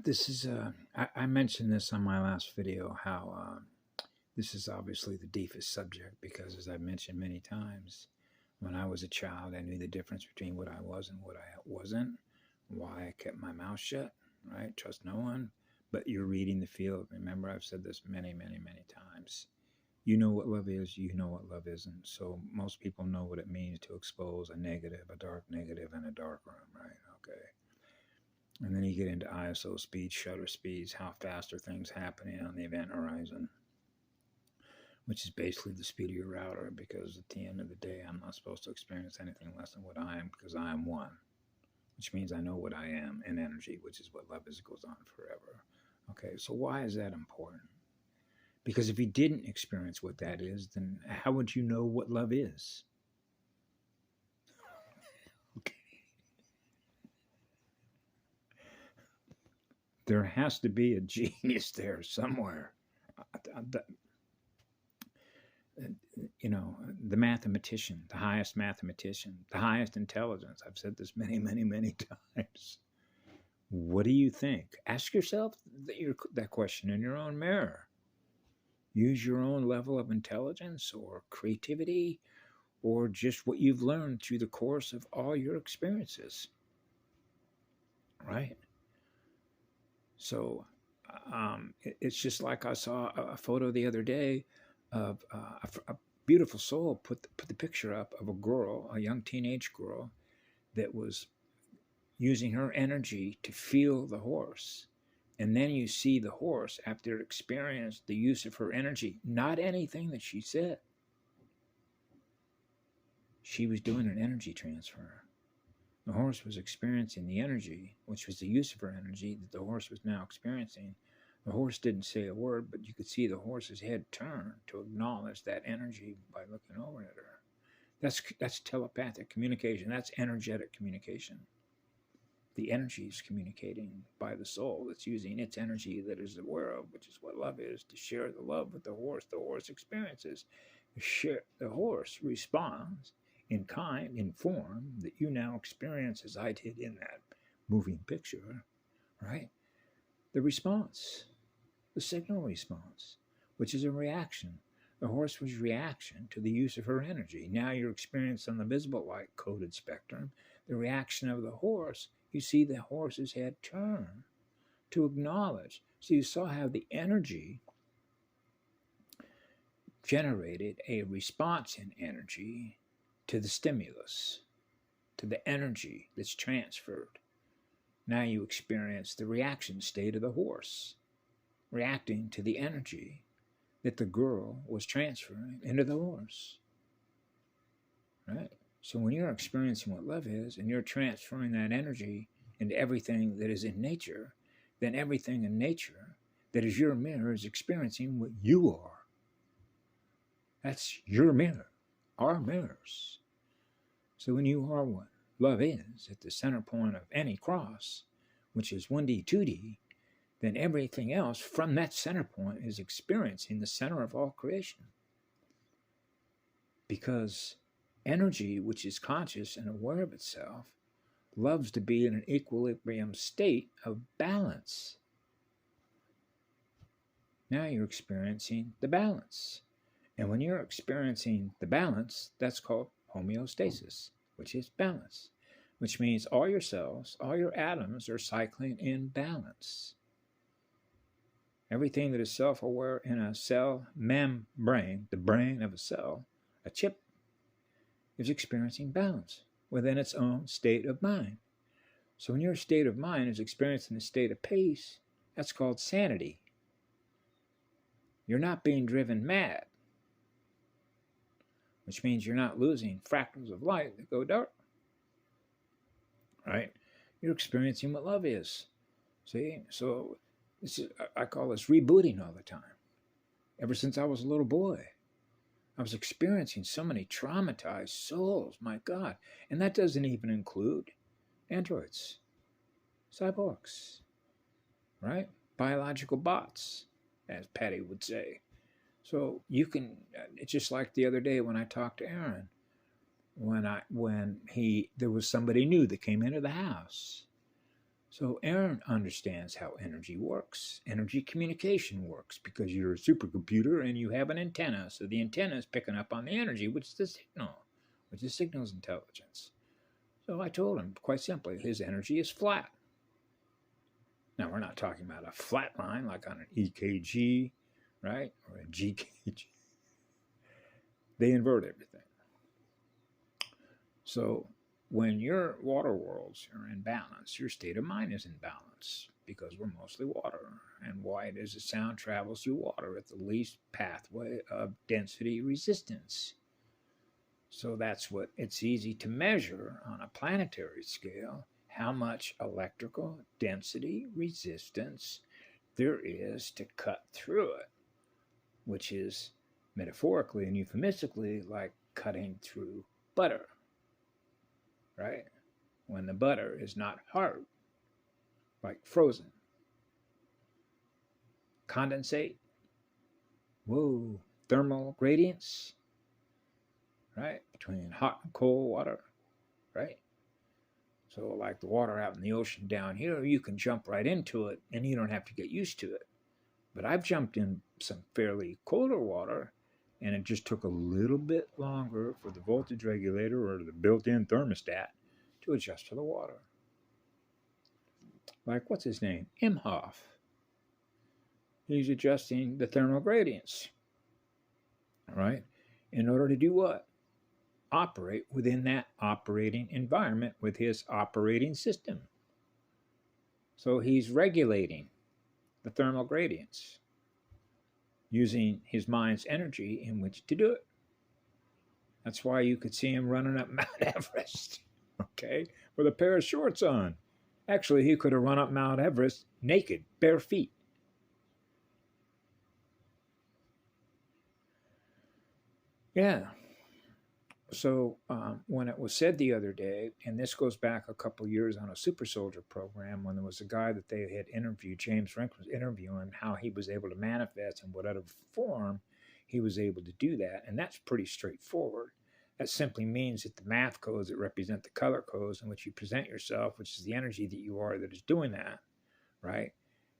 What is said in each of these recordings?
This is, I mentioned this on my last video, how this is obviously the deepest subject because, as I've mentioned many times, when I was a child, I knew the difference between what I was and what I wasn't, why I kept my mouth shut, right? Trust no one, but you're reading the field. Remember, I've said this many, many, many times. You know what love is, you know what love isn't. So most people know what it means to expose a negative, a dark negative in a dark room, right? Okay. And then you get into ISO speeds, shutter speeds, how fast are things happening on the event horizon, which is basically the speed of your router, because at the end of the day, I'm not supposed to experience anything less than what I am, because I am one, which means I know what I am in energy, which is what love is. It goes on forever. Okay, so why is that important? Because if you didn't experience what that is, then how would you know what love is? Okay. There has to be a genius there somewhere. You know, the mathematician, the highest mathematician, the highest intelligence. I've said this many, many, many times. What do you think? Ask yourself that question in your own mirror. Use your own level of intelligence or creativity or just what you've learned through the course of all your experiences. Right? So it's just like I saw a photo the other day of a beautiful soul put the picture up of a girl, a young teenage girl, that was using her energy to feel the horse. And then you see the horse, after it experienced the use of her energy, not anything that she said. She was doing an energy transfer. The horse was experiencing the energy, which was the use of her energy that the horse was now experiencing. The horse didn't say a word, but you could see the horse's head turn to acknowledge that energy by looking over at her. That's telepathic communication. That's energetic communication. The energy is communicating by the soul that's using its energy that is aware of, which is what love is, to share the love with the horse. The horse experiences. The horse responds in kind, in form that you now experience as I did in that moving picture, right? The response, the signal response, which is a reaction. The horse was reaction to the use of her energy. Now you're experiencing on the visible light coded spectrum the reaction of the horse. You see the horse's head turn to acknowledge. So you saw how the energy generated a response in energy to the stimulus, to the energy that's transferred. Now you experience the reaction state of the horse, reacting to the energy that the girl was transferring into the horse. Right? So when you're experiencing what love is and you're transferring that energy into everything that is in nature, then everything in nature that is your mirror is experiencing what you are. That's your mirror, our mirrors. So when you are what love is at the center point of any cross, which is 1D, 2D, then everything else from that center point is experiencing the center of all creation. Because energy, which is conscious and aware of itself, loves to be in an equilibrium state of balance. Now you're experiencing the balance. And when you're experiencing the balance, that's called homeostasis, which is balance, which means all your cells, all your atoms are cycling in balance. Everything that is self-aware in a cell membrane, the brain of a cell, a chip, is experiencing balance within its own state of mind. So when your state of mind is experiencing a state of peace, that's called sanity. You're not being driven mad, which means you're not losing fractals of light that go dark. Right? You're experiencing what love is. See? So this is, I call this rebooting all the time. Ever since I was a little boy, I was experiencing so many traumatized souls, my God. And that doesn't even include androids, cyborgs, right? Biological bots, as Patty would say. So you can, it's just like the other day when I talked to Aaron, when there was somebody new that came into the house. So Aaron understands how energy works. Energy communication works because you're a supercomputer and you have an antenna. So the antenna is picking up on the energy, which is the signal, which is signals intelligence. So I told him quite simply, his energy is flat. Now we're not talking about a flat line like on an EKG, right? Or a GKG. They invert everything. So when your water worlds are in balance, your state of mind is in balance because we're mostly water. And why it is that sound travels through water at the least pathway of density resistance. So that's what it's easy to measure on a planetary scale how much electrical density resistance there is to cut through it, which is metaphorically and euphemistically like cutting through butter, right? When the butter is not hard, like frozen. Condensate, whoa, thermal gradients, right? Between hot and cold water, right? So like the water out in the ocean down here, you can jump right into it and you don't have to get used to it. But I've jumped in some fairly colder water and it just took a little bit longer for the voltage regulator or the built-in thermostat to adjust to the water. Like, what's his name? Imhoff. He's adjusting the thermal gradients, right? In order to do what? Operate within that operating environment with his operating system. So he's regulating the thermal gradients using his mind's energy in which to do it. That's why you could see him running up Mount Everest, okay, with a pair of shorts on. Actually, he could have run up Mount Everest naked, bare feet. Yeah. So when it was said the other day, and this goes back a couple years on a super soldier program, when there was a guy that they had interviewed, James Rink was interviewing how he was able to manifest in whatever form he was able to do that. And that's pretty straightforward. That simply means that the math codes that represent the color codes in which you present yourself, which is the energy that you are that is doing that, right,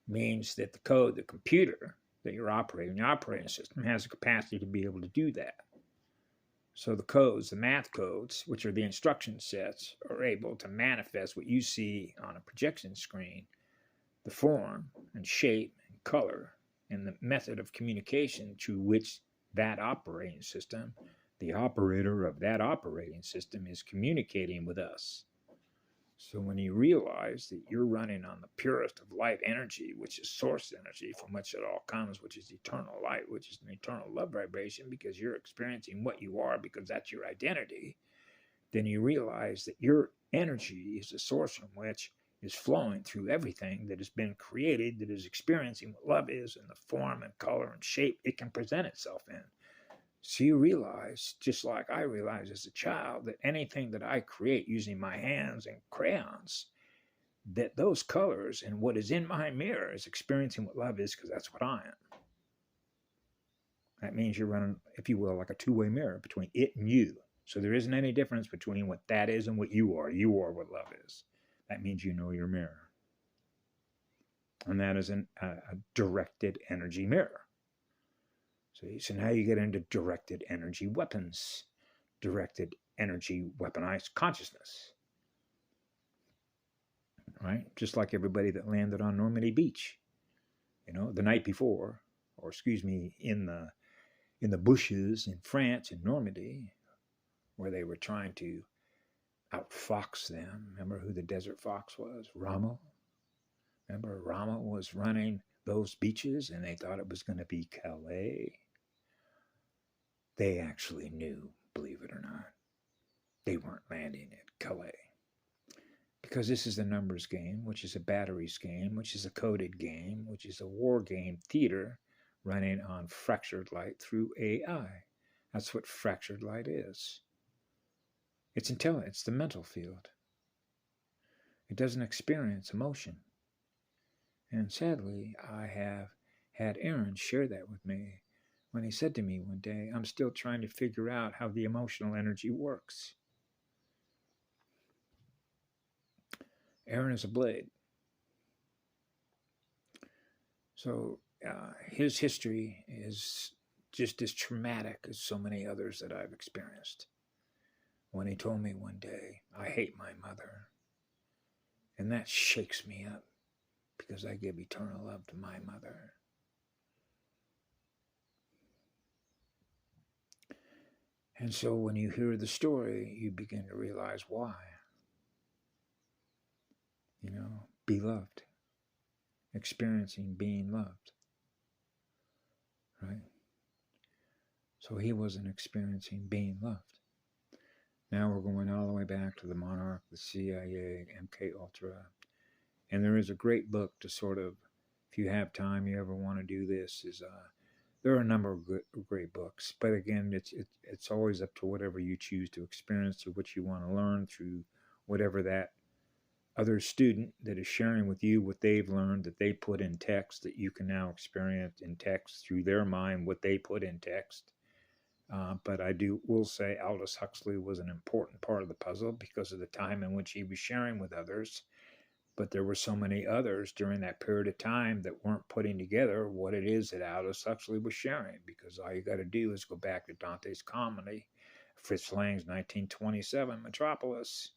means that the code, the computer that you're operating, the operating system has the capacity to be able to do that. So the codes, the math codes, which are the instruction sets, are able to manifest what you see on a projection screen, the form and shape and color and the method of communication to which that operating system, the operator of that operating system, is communicating with us. So when you realize that you're running on the purest of light energy, which is source energy from which it all comes, which is eternal light, which is an eternal love vibration, because you're experiencing what you are because that's your identity, then you realize that your energy is the source from which is flowing through everything that has been created, that is experiencing what love is in the form and color and shape it can present itself in. So you realize, just like I realized as a child, that anything that I create using my hands and crayons, that those colors and what is in my mirror is experiencing what love is, because that's what I am. That means you're running, if you will, like a two-way mirror between it and you. So there isn't any difference between what that is and what you are. You are what love is. That means you know your mirror. And that is a directed energy mirror. So now you get into directed energy weapons, directed energy weaponized consciousness, right? Just like everybody that landed on Normandy Beach, the night before, or excuse me, in the bushes in France, in Normandy, where they were trying to outfox them. Remember who the desert fox was? Rommel. Remember Rommel was running those beaches and they thought it was going to be Calais. They actually knew, believe it or not, they weren't landing at Calais. Because this is a numbers game, which is a batteries game, which is a coded game, which is a war game theater running on fractured light through AI. That's what fractured light is. It's intelligent. It's the mental field. It doesn't experience emotion. And sadly, I have had Aaron share that with me when he said to me one day, I'm still trying to figure out how the emotional energy works. Aaron is a blade. So his history is just as traumatic as so many others that I've experienced. When he told me one day, I hate my mother, and that shakes me up because I give eternal love to my mother. And so when you hear the story, you begin to realize why. You know, be loved, experiencing being loved, right? So he wasn't experiencing being loved. Now we're going all the way back to the Monarch, the CIA, MK Ultra. And there is a great book to sort of, if you have time, you ever want to do this, there are a number of great books. But again, it's always up to whatever you choose to experience or what you want to learn through whatever that other student that is sharing with you what they've learned that they put in text that you can now experience in text through their mind what they put in text. But will say Aldous Huxley was an important part of the puzzle because of the time in which he was sharing with others. But there were so many others during that period of time that weren't putting together what it is that Aldous Huxley was sharing, because all you got to do is go back to Dante's comedy, Fritz Lang's 1927 Metropolis.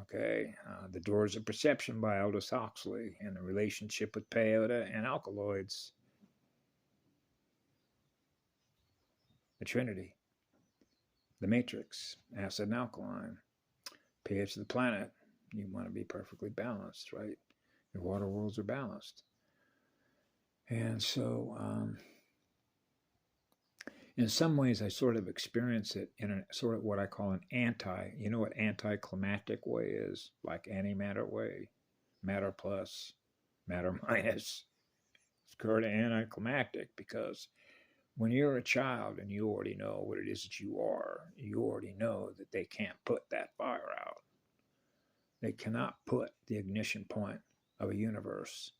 Okay, The Doors of Perception by Aldous Huxley, and the relationship with peyote and alkaloids. The Trinity, The Matrix, Acid and Alkaline, pH of the planet. You want to be perfectly balanced, right? Your water worlds are balanced. And so, in some ways, I sort of experience it in a sort of what I call you know what anticlimactic way is? Like antimatter way, matter plus, matter minus. It's called anticlimactic because when you're a child and you already know what it is that you already know that they can't put that fire out. They cannot put the ignition point of a universe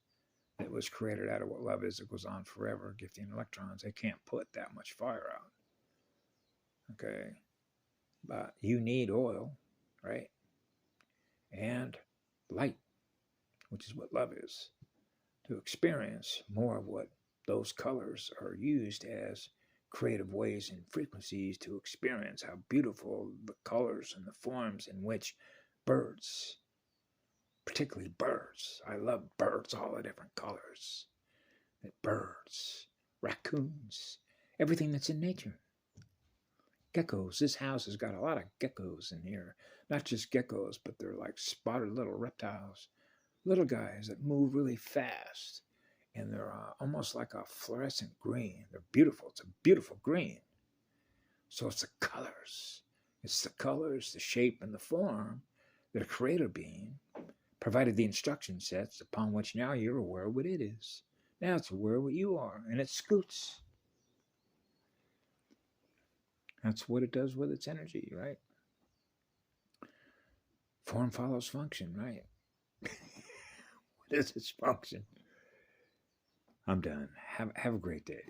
that was created out of what love is that goes on forever, gifting electrons. They can't put that much fire out. Okay? But you need oil, right? And light, which is what love is, to experience more of what those colors are used as creative ways and frequencies to experience how beautiful the colors and the forms in which birds, particularly birds. I love birds, all the different colors. Birds, raccoons, everything that's in nature. Geckos. This house has got a lot of geckos in here. Not just geckos, but they're like spotted little reptiles. Little guys that move really fast. And they're almost like a fluorescent green. They're beautiful. It's a beautiful green. So it's the colors. It's the colors, the shape, and the form that a creator being provided the instruction sets upon which now you're aware of what it is. Now it's aware of what you are, and it scoots. That's what it does with its energy, right? Form follows function, right? What is its function? I'm done. Have a great day.